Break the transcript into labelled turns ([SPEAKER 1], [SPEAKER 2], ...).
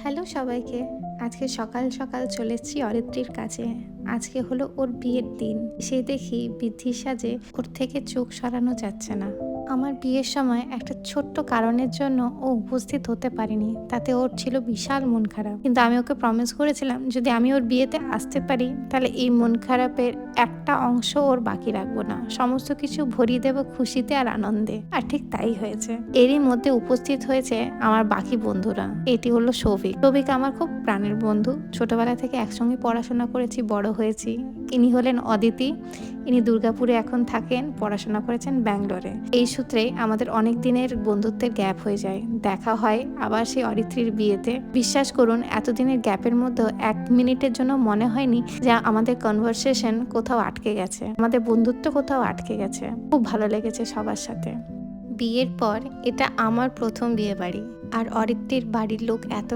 [SPEAKER 1] Hello সবাইকে। আজকে সকাল সকাল চলেছি অরিত্রীর কাছে। আজকে হলো ওর বিয়ের দিন। সে দেখি বৃদ্ধির সাজে ওর থেকে চোখ সরানো যাচ্ছে না। আমার বিয়ের সময় একটা ছোট্ট কারণের জন্য ও উপস্থিত হতে পারেনি, তাতে ওর ছিল বিশাল মন খারাপ। কিন্তু আমি ওকে প্রমিস করেছিলাম যদি আমি ওর বিয়েতে আসতে পারি তাহলে এই মন খারাপের একটা অংশ ওর বাকি রাখবো না, সমস্ত কিছু ভরিয়ে দেবো খুশিতে আর আনন্দে। আর ঠিক তাই হয়েছে। এরই মধ্যে উপস্থিত হয়েছে আমার বাকি বন্ধুরা। এটি হলো সৌভিক। সৌভিক আমার খুব প্রাণের বন্ধু। ছোটবেলা থেকে একসঙ্গে পড়াশোনা করেছি, বড় হয়েছি। ইনি হলেন অদিতি। ইনি দুর্গাপুরে এখন থাকেন, পড়াশোনা করেছেন ব্যাঙ্গালোরে। এই সূত্রেই আমাদের অনেক দিনের বন্ধুত্বের গ্যাপ হয়ে যায়। দেখা হয় আবার সেই অরিত্রীর বিয়েতে। বিশ্বাস করুন, এতদিনের গ্যাপের মধ্যে 1 মিনিটের জন্য মনে হয়নি যে আমাদের কনভারসেশন কোথাও আটকে গেছে, আমাদের বন্ধুত্ব কোথাও আটকে গেছে। খুব ভালো লেগেছে সবার সাথে। বিয়ের পর এটা আমার প্রথম বিয়ে বাড়ি। আর অরিত্রীর বাড়ির লোক এত